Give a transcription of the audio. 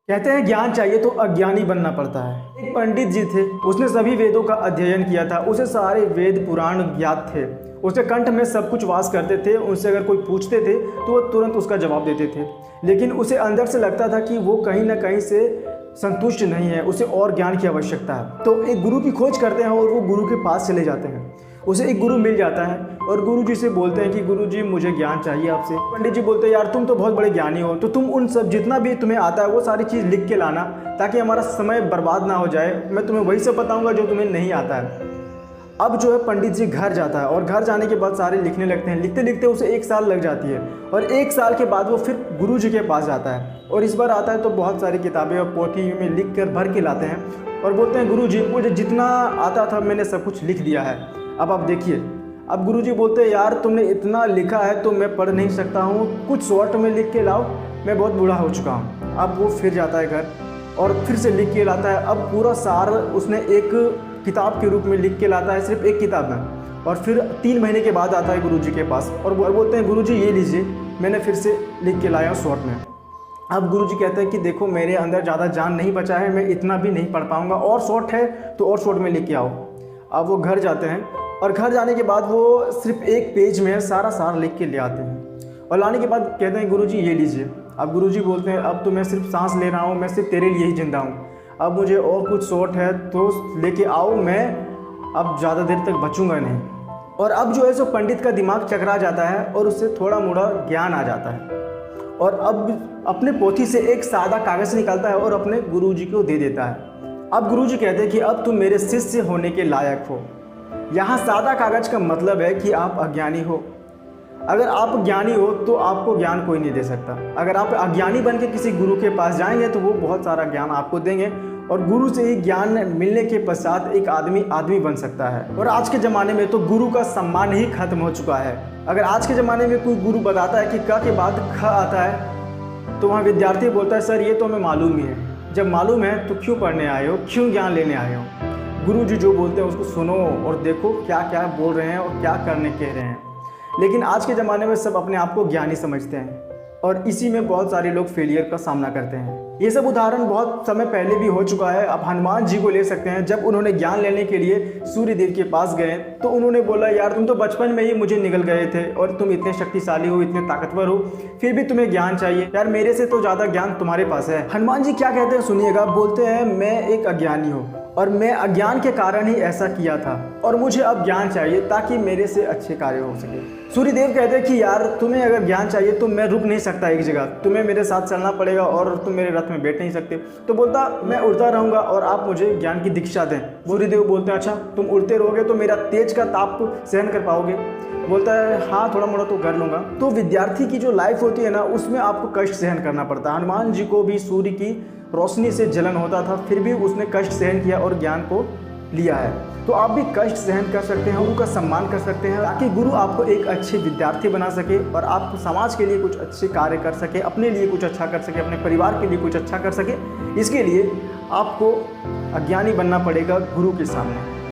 कहते हैं ज्ञान चाहिए तो अज्ञानी बनना पड़ता है। एक पंडित जी थे, उसने सभी वेदों का अध्ययन किया था, उसे सारे वेद पुराण ज्ञात थे, उसके कंठ में सब कुछ वास करते थे। उनसे अगर कोई पूछते थे तो वो तुरंत उसका जवाब देते थे। लेकिन उसे अंदर से लगता था कि वो कहीं ना कहीं से संतुष्ट नहीं है, उसे और ज्ञान की आवश्यकता है। तो एक गुरु की खोज करते हैं और वो गुरु के पास चले जाते हैं। उसे एक गुरु मिल जाता है और गुरु जी से बोलते हैं कि गुरु जी मुझे ज्ञान चाहिए आपसे। पंडित जी बोलते हैं यार तुम तो बहुत बड़े ज्ञानी हो, तो तुम उन सब जितना भी तुम्हें आता है वो सारी चीज़ लिख के लाना, ताकि हमारा समय बर्बाद ना हो जाए। मैं तुम्हें वही सब बताऊंगा जो तुम्हें नहीं आता है। अब जो है पंडित जी घर जाता है और घर जाने के बाद सारे लिखने लगते हैं। लिखते लिखते उसे 1 साल लग जाती है और 1 साल के बाद वो फिर गुरु जी के पास जाता है। और इस बार आता है तो बहुत सारी किताबें और पोथी में लिख कर भर के लाते हैं और बोलते हैं गुरु जी मुझे जितना आता था मैंने सब कुछ लिख दिया है, अब आप देखिए। अब गुरुजी बोलते हैं यार तुमने इतना लिखा है तो मैं पढ़ नहीं सकता हूँ, कुछ शॉर्ट में लिख के लाओ, मैं बहुत बूढ़ा हो चुका हूँ। अब वो फिर जाता है घर और फिर से लिख के लाता है। अब पूरा सार उसने एक किताब के रूप में लिख के लाता है, सिर्फ एक किताब में। और फिर 3 महीने के बाद आता है गुरुजी के पास और बोलते हैं गुरुजी ये लीजिए, मैंने फिर से लिख के लाया शॉर्ट में। अब गुरुजी कहते हैं कि देखो मेरे अंदर ज़्यादा जान नहीं बचा है, मैं इतना भी नहीं पढ़ पाऊँगा, और शॉर्ट है तो और शॉर्ट में लिख के आओ। अब वो घर जाते हैं और घर जाने के बाद वो सिर्फ एक पेज में सारा सार लिख के ले आते हैं और लाने के बाद कहते हैं गुरुजी ये लीजिए। अब गुरुजी बोलते हैं अब तो मैं सिर्फ सांस ले रहा हूँ, मैं सिर्फ तेरे लिए ही जिंदा हूँ, अब मुझे और कुछ शॉर्ट है तो लेके आओ, मैं अब ज़्यादा देर तक बचूंगा नहीं। और अब जो है सो पंडित का दिमाग चकरा जाता है और उससे थोड़ा मोड़ा ज्ञान आ जाता है और अब अपने पोथी से एक सादा कागज़ निकालता है और अपने गुरुजी को दे देता है। अब गुरुजी कहते हैं कि अब तुम मेरे शिष्य होने के लायक हो। यहाँ सादा कागज का मतलब है कि आप अज्ञानी हो। अगर आप ज्ञानी हो तो आपको ज्ञान कोई नहीं दे सकता। अगर आप अज्ञानी बन के किसी गुरु के पास जाएंगे तो वो बहुत सारा ज्ञान आपको देंगे और गुरु से ही ज्ञान मिलने के पश्चात एक आदमी बन सकता है। और आज के ज़माने में तो गुरु का सम्मान ही खत्म हो चुका है। अगर आज के ज़माने में कोई गुरु बताता है कि क के बाद ख आता है तो वहाँ विद्यार्थी बोलता है सर ये तो हमें मालूम ही है। जब मालूम है तो क्यों पढ़ने आए हो, क्यों ज्ञान लेने आए हो। गुरु जी जो बोलते हैं उसको सुनो और देखो क्या क्या बोल रहे हैं और क्या करने कह रहे हैं। लेकिन आज के ज़माने में सब अपने आप को ज्ञानी समझते हैं और इसी में बहुत सारे लोग फेलियर का सामना करते हैं। ये सब उदाहरण बहुत समय पहले भी हो चुका है। आप हनुमान जी को ले सकते हैं। जब उन्होंने ज्ञान लेने के लिए सूर्य देव के पास गए तो उन्होंने बोला यार तुम तो बचपन में ही मुझे निगल गए थे और तुम इतने शक्तिशाली हो, इतने ताकतवर हो, फिर भी तुम्हें ज्ञान चाहिए, यार मेरे से तो ज़्यादा ज्ञान तुम्हारे पास है। हनुमान जी क्या कहते हैं सुनिएगा। बोलते हैं मैं एक अज्ञानी हूँ और मैं अज्ञान के कारण ही ऐसा किया था और मुझे अब ज्ञान चाहिए ताकि मेरे से अच्छे कार्य हो सके। सूर्यदेव कहते हैं कि यार तुम्हें अगर ज्ञान चाहिए तो मैं रुक नहीं सकता एक जगह, तुम्हें मेरे साथ चलना पड़ेगा और तुम मेरे रथ में बैठ नहीं सकते। तो बोलता मैं उड़ता रहूंगा और आप मुझे ज्ञान की दीक्षा दें। सूर्यदेव बोलते हैं अच्छा तुम उड़ते रहोगे तो मेरा तेज का ताप सहन कर पाओगे। बोलता है हाँ थोड़ा मोड़ा तो कर लूँगा। तो विद्यार्थी की जो लाइफ होती है ना उसमें आपको कष्ट सहन करना पड़ता है। हनुमान जी को भी सूर्य की रोशनी से जलन होता था, फिर भी उसने कष्ट सहन किया और ज्ञान को लिया है। तो आप भी कष्ट सहन कर सकते हैं, उनका सम्मान कर सकते हैं ताकि गुरु आपको एक अच्छे विद्यार्थी बना सके और आप समाज के लिए कुछ अच्छे कार्य कर सके, अपने लिए कुछ अच्छा कर सके, अपने परिवार के लिए कुछ अच्छा कर सके। इसके लिए आपको अज्ञानी बनना पड़ेगा गुरु के सामने।